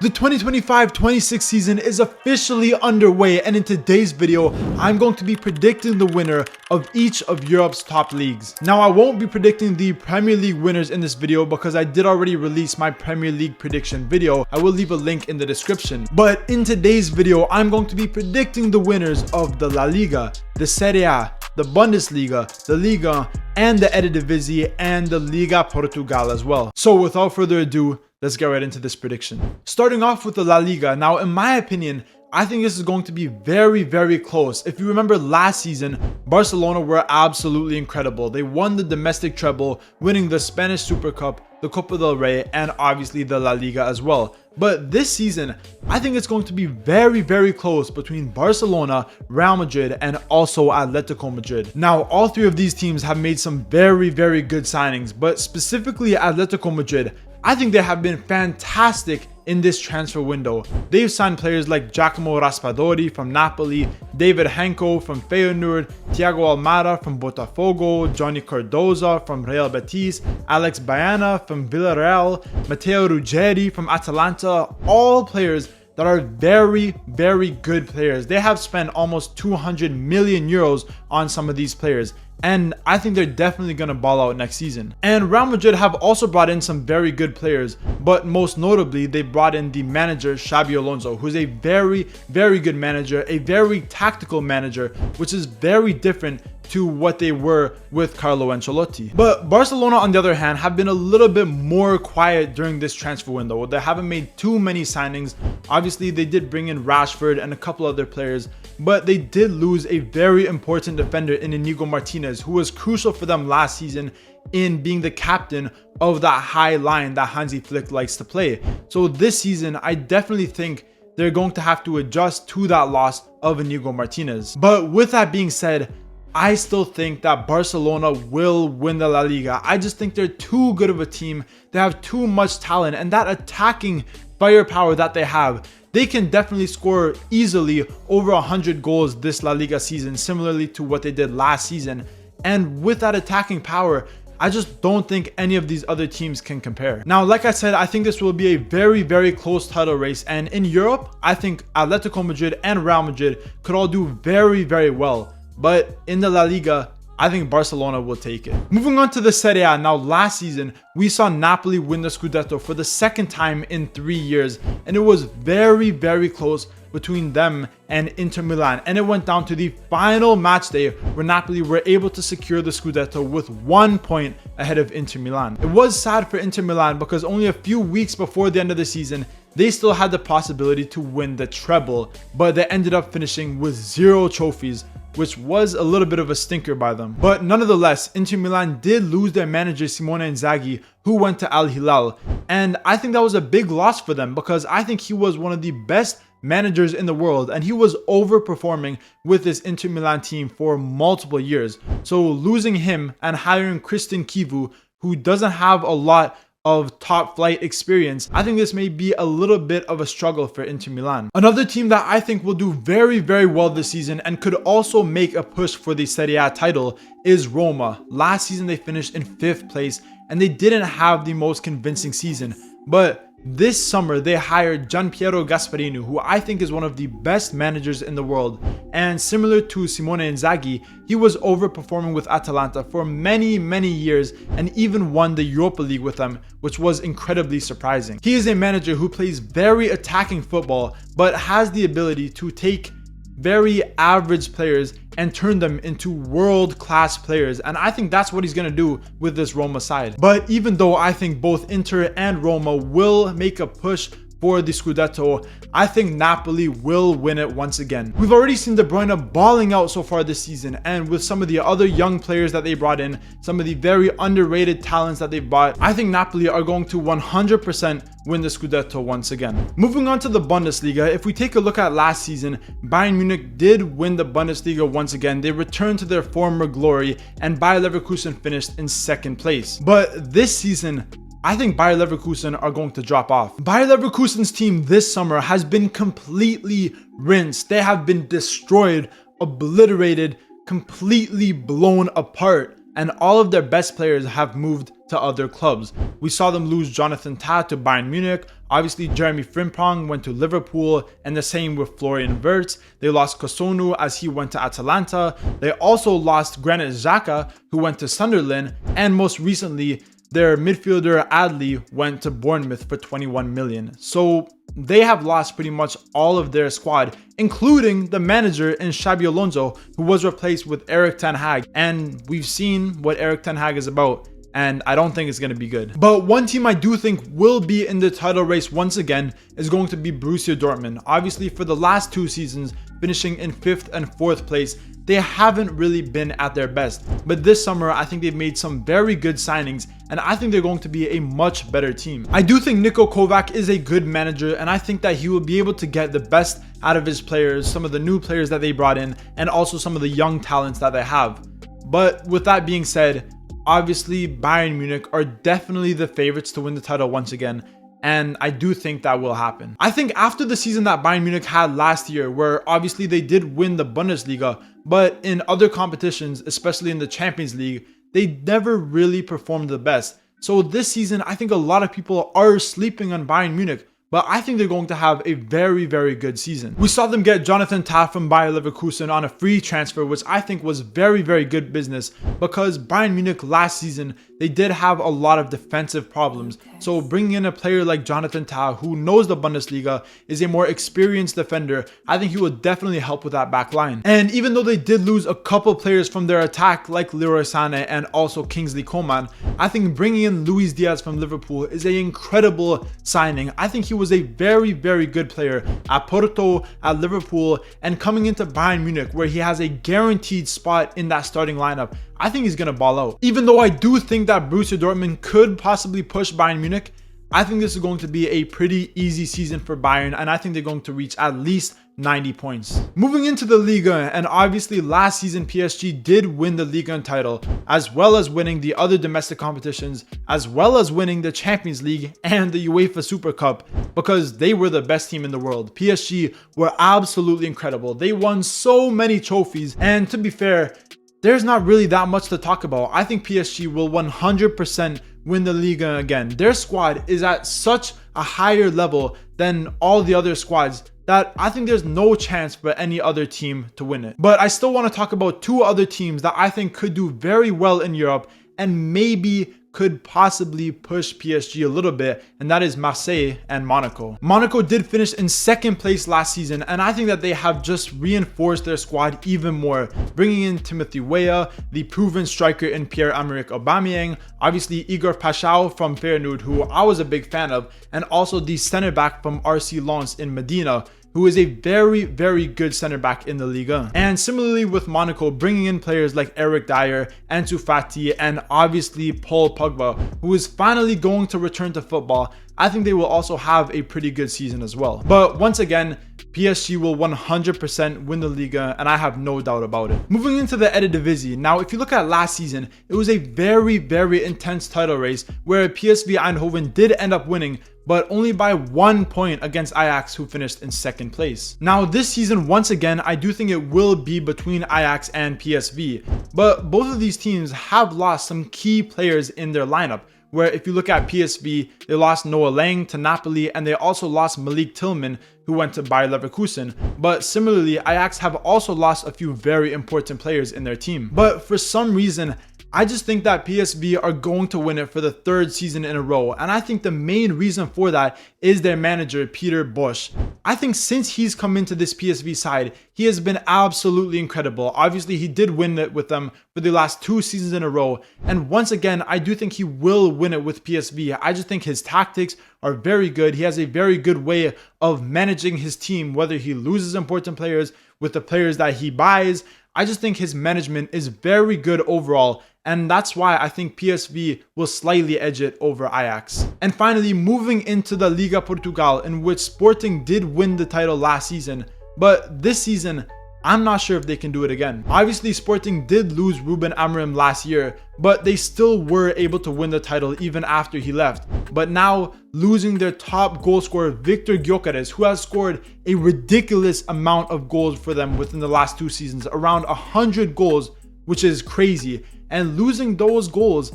The 2025-26 season is officially underway, and in today's video, I'm going to be predicting the winner of each of Europe's top leagues. Now, I won't be predicting the Premier League winners in this video because I did already release my Premier League prediction video. I will leave a link in the description. But in today's video, I'm going to be predicting the winners of the La Liga, the Serie A, the Bundesliga, the Liga, and the Eredivisie, and the Liga Portugal as well. So without further ado, let's get right into this prediction. Starting off with the La Liga. Now, in my opinion, I think this is going to be very, very close. If you remember last season, Barcelona were absolutely incredible. They won the domestic treble, winning the Spanish Super Cup, the Copa del Rey, and obviously the La Liga as well. But this season, I think it's going to be very, very close between Barcelona, Real Madrid, and also Atletico Madrid. Now, all three of these teams have made some very, very good signings, but specifically Atletico Madrid, I think they have been fantastic in this transfer window. They've signed players like Giacomo Raspadori from Napoli, David Henko from Feyenoord, Thiago Almada from Botafogo, Johnny Cardoza from Real Betis, Alex Baena from Villarreal, Matteo Ruggeri from Atalanta, all players that are very, very good players. They have spent almost 200 million euros on some of these players, and I think they're definitely going to ball out next season. And Real Madrid have also brought in some very good players, but most notably, they brought in the manager Xabi Alonso, who's a very, very good manager, a very tactical manager, which is very different to what they were with Carlo Ancelotti. But Barcelona, on the other hand, have been a little bit more quiet during this transfer window. They haven't made too many signings. Obviously, they did bring in Rashford and a couple other players, but they did lose a very important defender in Inigo Martinez, who was crucial for them last season in being the captain of that high line that Hansi Flick likes to play. So this season, I definitely think they're going to have to adjust to that loss of Inigo Martinez. But with that being said, I still think that Barcelona will win the La Liga. I just think they're too good of a team. They have too much talent, and that attacking firepower that they have, they can definitely score easily over 100 goals this La Liga season, similarly to what they did last season. And with that attacking power, I just don't think any of these other teams can compare. Now, like I said, I think this will be a very, very close title race. And in Europe, I think Atletico Madrid and Real Madrid could all do very, very well. But in the La Liga, I think Barcelona will take it. Moving on to the Serie A. Now, last season, we saw Napoli win the Scudetto for the second time in 3 years. And it was very, very close between them and Inter Milan. And it went down to the final match day where Napoli were able to secure the Scudetto with 1 point ahead of Inter Milan. It was sad for Inter Milan because only a few weeks before the end of the season, they still had the possibility to win the treble, but they ended up finishing with 0 trophies, which was a little bit of a stinker by them. But nonetheless, Inter Milan did lose their manager Simone Inzaghi, who went to Al Hilal. And I think that was a big loss for them because I think he was one of the best managers in the world, and he was overperforming with this Inter Milan team for multiple years. So losing him and hiring Christian Kivu, who doesn't have a lot of top flight experience, I think this may be a little bit of a struggle for Inter Milan. Another team that I think will do very, very well this season and could also make a push for the Serie A title is Roma. Last season they finished in 5th place and they didn't have the most convincing season, but this summer they hired Gianpiero Gasperini, who I think is one of the best managers in the world. And similar to Simone Inzaghi, he was overperforming with Atalanta for many, many years and even won the Europa League with them, which was incredibly surprising. He is a manager who plays very attacking football, but has the ability to take very average players and turn them into world-class players, and I think that's what he's going to do with this Roma side. But even though I think both Inter and Roma will make a push for the Scudetto, I think Napoli will win it once again. We've already seen De Bruyne balling out so far this season, and with some of the other young players that they brought in, some of the very underrated talents that they've bought, I think Napoli are going to 100% win the Scudetto once again. Moving on to the Bundesliga, if we take a look at last season, Bayern Munich did win the Bundesliga once again. They returned to their former glory, and Bayer Leverkusen finished in 2nd place. But this season, I think Bayer Leverkusen are going to drop off. Bayer Leverkusen's team this summer has been completely rinsed. They have been destroyed, obliterated, completely blown apart, and all of their best players have moved to to other clubs. We saw them lose Jonathan Tah to Bayern Munich. Obviously, Jeremy Frimpong went to Liverpool, and the same with Florian Wirtz. They lost Kosunu as he went to Atalanta. They also lost Granit Xhaka, who went to Sunderland, and most recently, their midfielder Adli went to Bournemouth for 21 million. So they have lost pretty much all of their squad, including the manager in Xabi Alonso, who was replaced with Erik ten Hag. And we've seen what Erik ten Hag is about, and I don't think it's going to be good. But one team I do think will be in the title race once again is going to be Borussia Dortmund. Obviously, for the last 2 seasons, finishing in 5th and 4th place, they haven't really been at their best. But this summer, I think they've made some very good signings, and I think they're going to be a much better team. I do think Niko Kovac is a good manager, and I think that he will be able to get the best out of his players, some of the new players that they brought in, and also some of the young talents that they have. But with that being said, obviously Bayern Munich are definitely the favorites to win the title once again. And I do think that will happen. I think after the season that Bayern Munich had last year, where obviously they did win the Bundesliga, but in other competitions, especially in the Champions League, they never really performed the best. So this season, I think a lot of people are sleeping on Bayern Munich, but I think they're going to have a very, very good season. We saw them get Jonathan Tah from Bayer Leverkusen on a free transfer, which I think was very, very good business, because Bayern Munich last season, they did have a lot of defensive problems. So bringing in a player like Jonathan Tah, who knows the Bundesliga, is a more experienced defender, I think he will definitely help with that back line. And even though they did lose a couple players from their attack, like Leroy Sané and also Kingsley Coman, I think bringing in Luis Diaz from Liverpool is an incredible signing. I think he was a very, very good player at Porto, at Liverpool, and coming into Bayern Munich, where he has a guaranteed spot in that starting lineup, I think he's going to ball out. Even though I do think that Borussia Dortmund could possibly push Bayern Munich, I think this is going to be a pretty easy season for Bayern, and I think they're going to reach at least 90 points. Moving into the Liga, and obviously last season PSG did win the Liga title, as well as winning the other domestic competitions, as well as winning the Champions League and the UEFA Super Cup, because they were the best team in the world. PSG were absolutely incredible. They won so many trophies, and to be fair, there's not really that much to talk about. I think PSG will 100% win the Liga again. Their squad is at such a higher level than all the other squads that I think there's no chance for any other team to win it. But I still want to talk about 2 other teams that I think could do very well in Europe and maybe could possibly push PSG a little bit, and that is Marseille and Monaco. Monaco did finish in 2nd place last season, and I think that they have just reinforced their squad even more, bringing in Timothy Weah, the proven striker in Pierre-Emerick Aubameyang, obviously Igor Paschal from Feyenoord, who I was a big fan of, and also the center back from RC Lens in Medina, who is a very, very good center back in the Liga. And similarly with Monaco, bringing in players like Eric Dyer, Ansu Fati, and obviously Paul Pogba, who is finally going to return to football, I think they will also have a pretty good season as well. But once again, PSG will 100% win the Liga, and I have no doubt about it. Moving into the Eredivisie. Now, if you look at last season, it was a very, very intense title race where PSV Eindhoven did end up winning, but only by 1 point against Ajax, who finished in 2nd place. Now, this season, once again, I do think it will be between Ajax and PSV, but both of these teams have lost some key players in their lineup, where if you look at PSV, they lost Noah Lang to Napoli, and they also lost Malik Tillman, who went to Bayer Leverkusen. But similarly, Ajax have also lost a few very important players in their team. But for some reason, I just think that PSV are going to win it for the 3rd season in a row. And I think the main reason for that is their manager, Peter Bosz. I think since he's come into this PSV side, he has been absolutely incredible. Obviously, he did win it with them for the last 2 seasons in a row. And once again, I do think he will win it with PSV. I just think his tactics are very good. He has a very good way of managing his team, whether he loses important players with the players that he buys. I just think his management is very good overall. And that's why I think PSV will slightly edge it over Ajax. And finally, moving into the Liga Portugal, in which Sporting did win the title last season, but this season, I'm not sure if they can do it again. Obviously, Sporting did lose Ruben Amorim last year, but they still were able to win the title even after he left. But now, losing their top goal scorer, Victor Gyökeres, who has scored a ridiculous amount of goals for them within the last 2 seasons, around 100 goals, which is crazy. And losing those goals,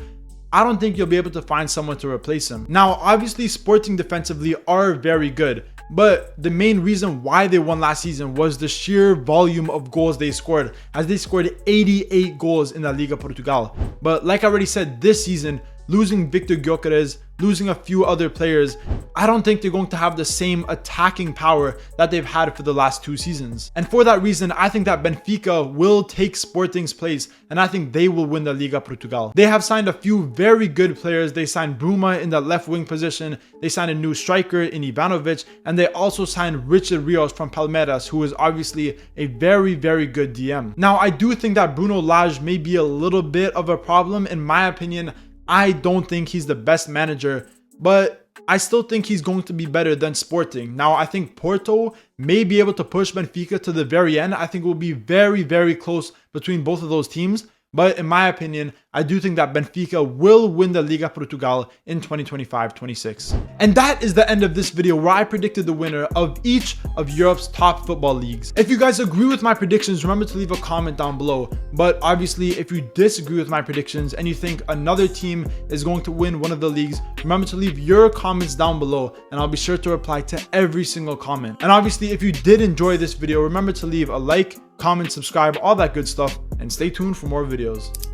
I don't think you'll be able to find someone to replace him. Now, obviously, Sporting defensively are very good, but the main reason why they won last season was the sheer volume of goals they scored, as they scored 88 goals in the Liga Portugal. But like I already said, this season, losing Victor Gyökeres, losing a few other players, I don't think they're going to have the same attacking power that they've had for the last 2 seasons. And for that reason, I think that Benfica will take Sporting's place, and I think they will win the Liga Portugal. They have signed a few very good players. They signed Bruma in the left wing position, they signed a new striker in Ivanovic, and they also signed Richard Rios from Palmeiras, who is obviously a very, very good DM. Now, I do think that Bruno Lage may be a little bit of a problem. In my opinion, I don't think he's the best manager, but I still think he's going to be better than Sporting. Now, I think Porto may be able to push Benfica to the very end. I think it will be very, very close between both of those teams. But in my opinion, I do think that Benfica will win the Liga Portugal in 2025-26. And that is the end of this video where I predicted the winner of each of Europe's top football leagues. If you guys agree with my predictions, remember to leave a comment down below. But obviously, if you disagree with my predictions and you think another team is going to win one of the leagues, remember to leave your comments down below and I'll be sure to reply to every single comment. And obviously, if you did enjoy this video, remember to leave a like, comment, subscribe, all that good stuff, and stay tuned for more videos.